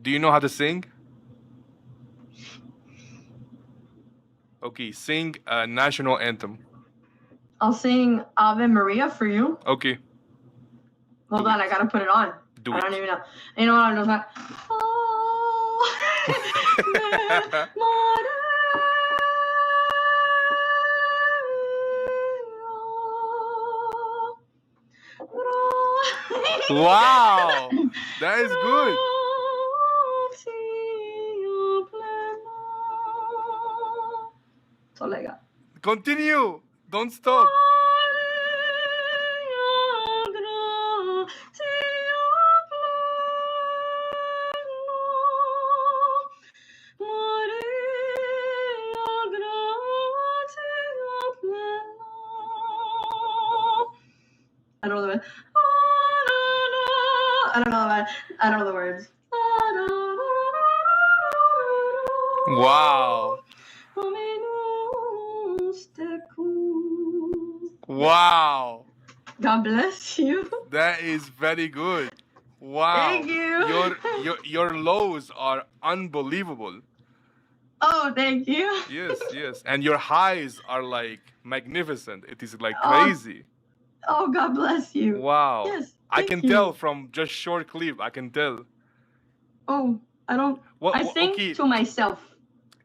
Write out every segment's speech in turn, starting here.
Do you know how to sing? Okay, sing a national anthem. I'll sing Ave Maria for you. Okay. Hold Do on, it. I gotta put it on. Do I don't it. even know. You know what I'm just like? Wow, that is good. That's all I got. Continue. Don't stop. I don't know the words. I don't know the words. Wow. Wow. God bless you. That is very good. Wow. Thank you. Your lows are unbelievable. Oh, thank you. Yes. And your highs are like magnificent. It is like Oh, crazy. Oh, God bless you. Wow. Yes. I Thank can you. tell from just short clip. I can tell. Oh, I don't. I sing Okay. to myself.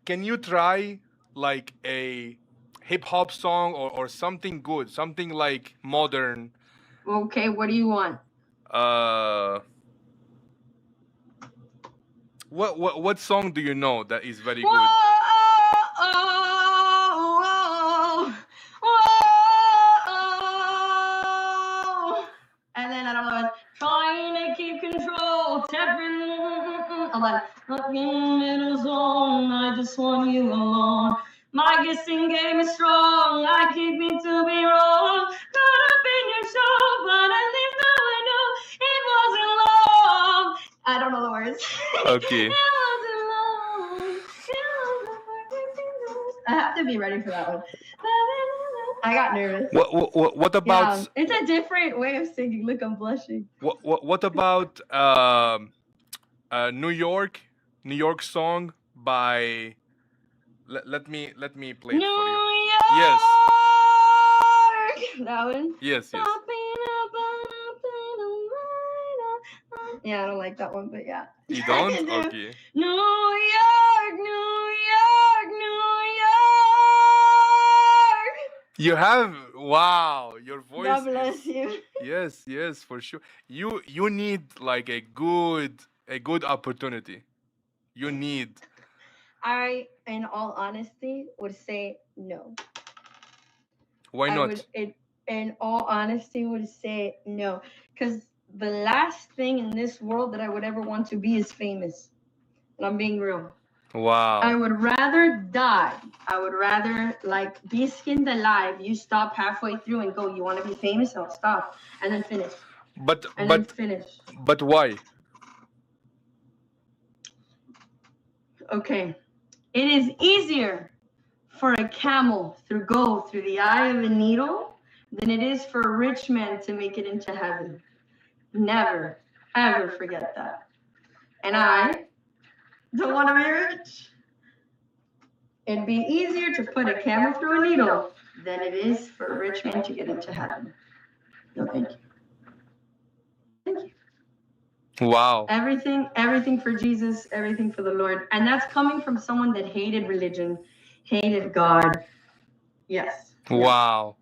Can you try like a hip hop song or something good, something like modern? Okay, what do you want? What song do you know that is very Whoa, good? and then I don't know. Trying to keep control, tapping. Hold on. Looking in a zone, I just want you alone. My guessing game is strong. I keep me to be wrong. Caught up in your show, but at least now I know it wasn't long. I don't know the words. Okay. It wasn't long. I have to be ready for that one. I got nervous. What about? Yeah, it's a different way of singing. Look, I'm blushing. What about New York song by? Let me play it for you. New York. Yes. That one. Yes. Yeah, I don't like that one, but yeah. You don't? I do. Okay. New York, New York, New York. You have, wow, your voice. God bless you. Yes, for sure. You need like a good opportunity. You need. I, in all honesty, would say no. Why not? In all honesty, would say no, because the last thing in this world that I would ever want to be is famous. And I'm being real. Wow. I would rather die. I would rather like be skinned alive. You stop halfway through and go, you want to be famous? No, stop. And then finish. Then finish. But why? Okay. It is easier for a camel to go through the eye of a needle than it is for a rich man to make it into heaven. Never, ever forget that. And I don't want to be rich. It'd be easier to put a camel through a needle than it is for a rich man to get into heaven. No, thank you. Thank you. Wow. Everything for Jesus, everything for the Lord. And that's coming from someone that hated religion, hated God. Yes. Wow.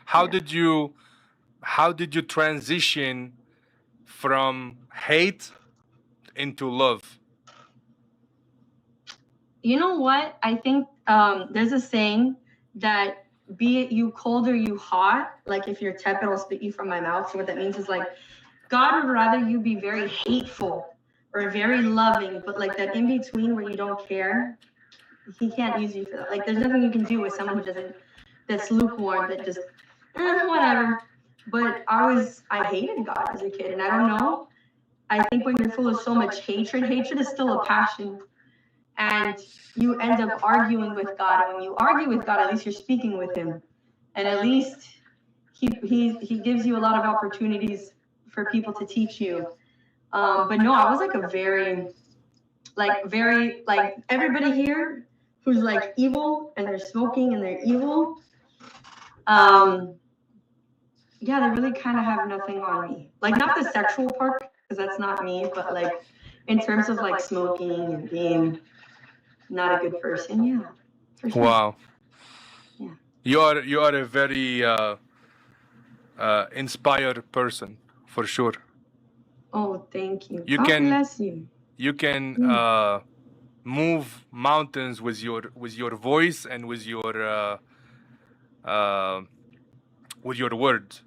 How did you transition from hate into love? You know what? I think there's a saying that be it you cold or you hot, like if you're tepid, I'll spit you from my mouth. So what that means is like, God would rather you be very hateful or very loving, but like that in between where you don't care, he can't use you for that. Like there's nothing you can do with someone who doesn't, that's lukewarm, that just, whatever. But I hated God as a kid, and I don't know. I think when you're full of so much hatred is still a passion. And you end up arguing with God. And when you argue with God, at least you're speaking with him. And at least he gives you a lot of opportunities for people to teach you. But no, I was like a very like very like everybody here who's like evil and they're smoking and they're evil. Yeah, they really kind of have nothing on me. Like not the sexual part, because that's not me, but like in terms of like smoking and being not a good person, yeah. For sure. Wow. Yeah. You are a very inspired person, for sure. Oh, thank you. You God can bless you. you can move mountains with your voice and with your words.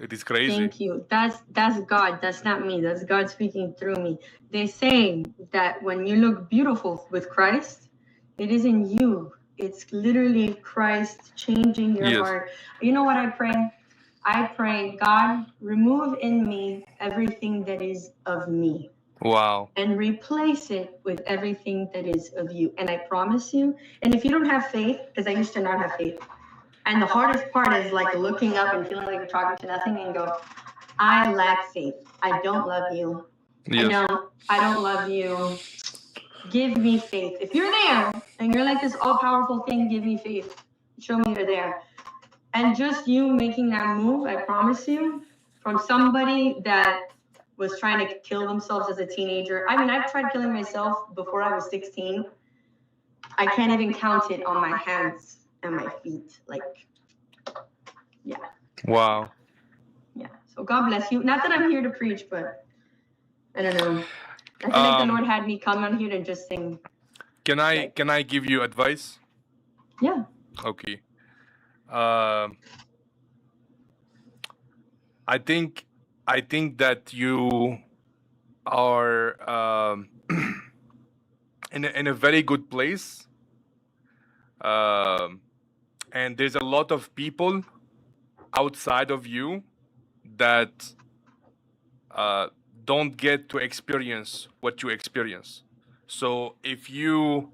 It is crazy. Thank you. That's God. That's not me. That's God speaking through me. They say that when you look beautiful with Christ, it isn't you. It's literally Christ changing your Yes. heart. You know what I pray? I pray, God, remove in me everything that is of me Wow. and replace it with everything that is of you. And I promise you, and if you don't have faith, because I used to not have faith, and the hardest part is like looking up and feeling like you're talking to nothing and go, I lack faith. I don't love you. Yes. I don't love you. Give me faith. If you're there and you're like this all-powerful thing, give me faith. Show me you're there. And just you making that move, I promise you, from somebody that was trying to kill themselves as a teenager. I mean, I've tried killing myself before I was 16. I can't even count it on my hands and my feet. Like, yeah. Wow. Yeah. So God bless you. Not that I'm here to preach, but I don't know. I feel like the Lord had me come on here to just sing. Can I give you advice? Yeah. Okay. I think that you are in a very good place, and there's a lot of people outside of you that don't get to experience what you experience. So if you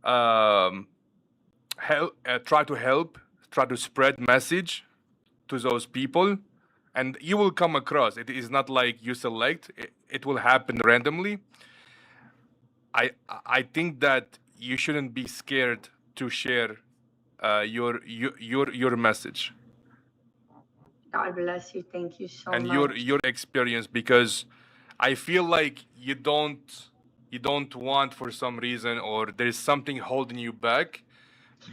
try to spread message to those people, and you will come across. It is not like you select. It will happen randomly. I think that you shouldn't be scared to share your message God bless you. Thank you so and much. your experience, because I feel like you don't want for some reason, or there's something holding you back.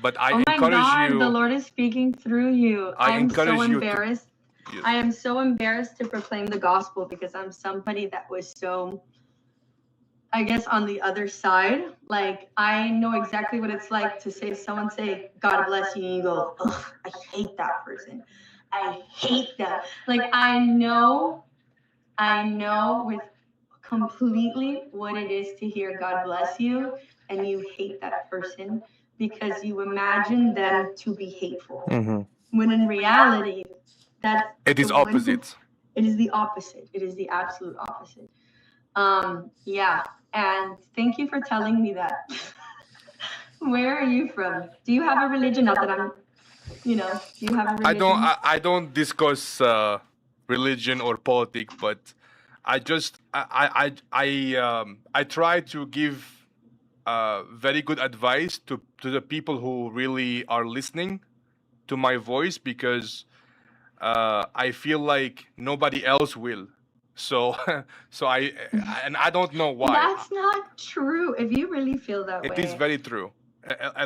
But I Oh my encourage God, you. the Lord is speaking through you. I I'm so encourage you to- embarrassed. Yes. I am so embarrassed to proclaim the gospel because I'm somebody that was so, I guess, on the other side. Like, I know exactly what it's like to someone say, God bless you, and you go, ugh, I hate that person. I hate them. Like, I know with completely what it is to hear God bless you, and you hate that person because you imagine them to be hateful. Mm-hmm. When in reality, It is opposite. It is the opposite. It is the absolute opposite. Yeah. And thank you for telling me that. Where are you from? Do you have a religion? Not that I'm, do you have a religion? I don't discuss religion or politics, but I try to give very good advice to the people who really are listening to my voice, because I feel like nobody else will. So I don't know why. That's not true. If you really feel that way. It is very true.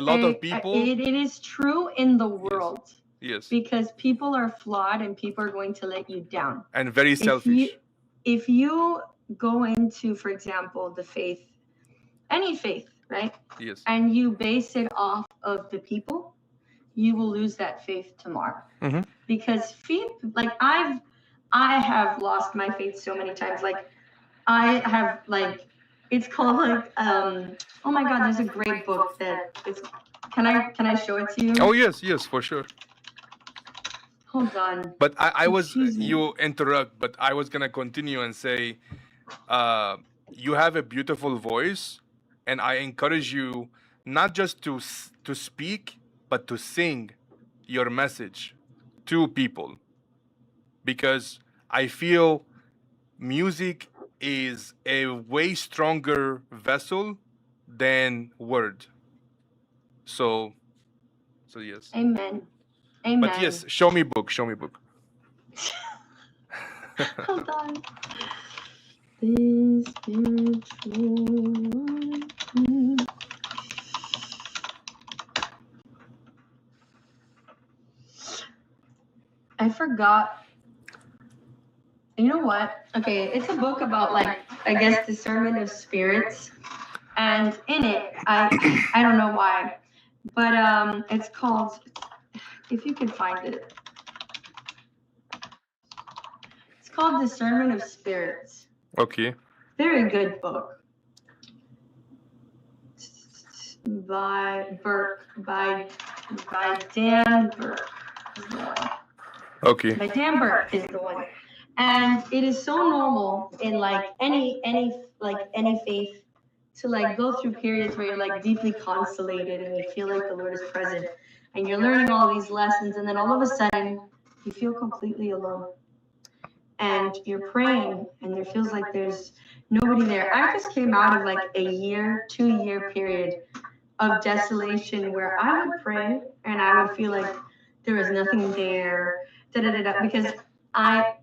A lot of people. It is true in the world. Yes. Because people are flawed and people are going to let you down. And very selfish. If you go into, for example, the faith, any faith, right? Yes. And you base it off of the people, you will lose that faith tomorrow. Mm-hmm. Because faith, like I have lost my faith so many times. Like I have it's called oh my God, there's a great book that it's, can I show it to you? Oh yes, for sure. Hold on. But I was, Excuse me. you interrupt, but I was gonna continue and say, you have a beautiful voice, and I encourage you not just to speak, but to sing your message to people, because I feel music is a way stronger vessel than word. So yes. Amen. Amen. But yes, show me book. Hold on. The spiritual. I forgot. You know what? Okay, it's a book about, like, I guess, discernment of spirits, and in it, I don't know why, but it's called, if you can find it, it's called Discernment of Spirits. Okay. Very good book. By Burke, by Dan Burke. Okay. By Dan Burke is the one. And it is so normal in, like, any faith to, like, go through periods where you're, like, deeply consolated and you feel like the Lord is present and you're learning all these lessons, and then all of a sudden you feel completely alone and you're praying and there feels like there's nobody there. I just came out of, like, a 2-year period of desolation where I would pray and I would feel like there was nothing there, because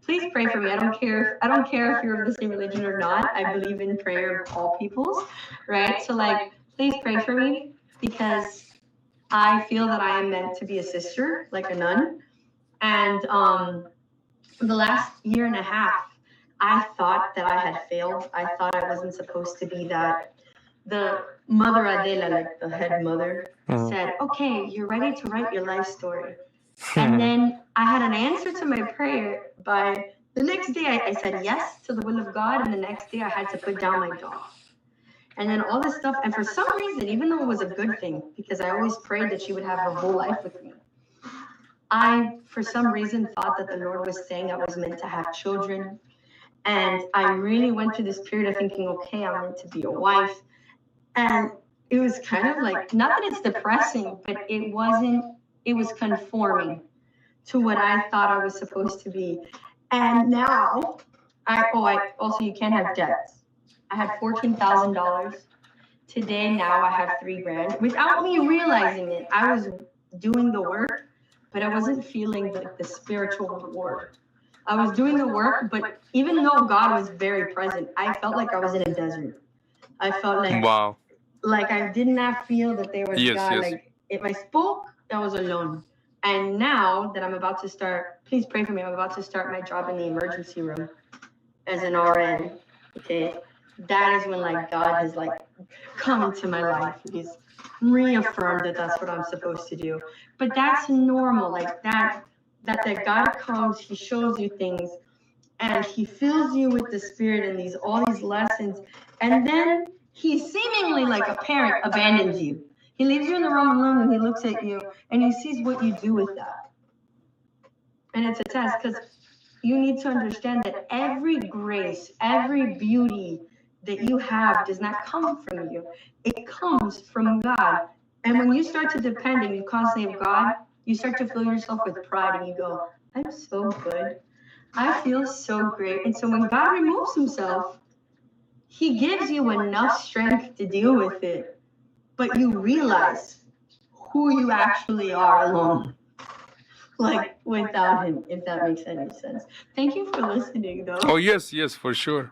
please pray for me. I don't care if you're of the same religion or not. I believe in prayer of all peoples, right? So, like, please pray for me, because I feel that I am meant to be a sister, like a nun. And the last year and a half, I thought that I had failed. I thought I wasn't supposed to be that. The Mother Adela, like the head mother, said, okay, you're ready to write your life story. And then I had an answer to my prayer by the next day. I said yes to the will of God, and the next day I had to put down my dog. And then all this stuff, and for some reason, even though it was a good thing, because I always prayed that she would have her whole life with me, I, for some reason, thought that the Lord was saying I was meant to have children. And I really went through this period of thinking, okay, I'm meant to be a wife. And it was kind of like, not that it's depressing, but it was conforming to what I thought I was supposed to be. And now, also, you can't have debts. I had $14,000. Today, now I have $3,000. Without me realizing it, I was doing the work, but I wasn't feeling the spiritual reward. I was doing the work, but even though God was very present, I felt like I was in a desert. I felt like, wow. Like, I did not feel that there was God. Yes. Like, if I spoke, I was alone. And now that I'm about to start, please pray for me. I'm about to start my job in the emergency room as an RN. Okay, that is when, like, God has, like, come into my life. He's reaffirmed that that's what I'm supposed to do. But that's normal, like that God comes, He shows you things, and He fills you with the Spirit and all these lessons, and then He seemingly, like a parent, abandons you. He leaves you in the room alone, and He looks at you and He sees what you do with that. And it's a test, because you need to understand that every grace, every beauty that you have does not come from you. It comes from God. And when you start to depend and you constantly have God, you start to fill yourself with pride and you go, I'm so good. I feel so great. And so when God removes Himself, He gives you enough strength to deal with it, but you realize who you actually are alone, like, without Him, if that makes any sense. Thank you for listening, though. Oh yes, for sure.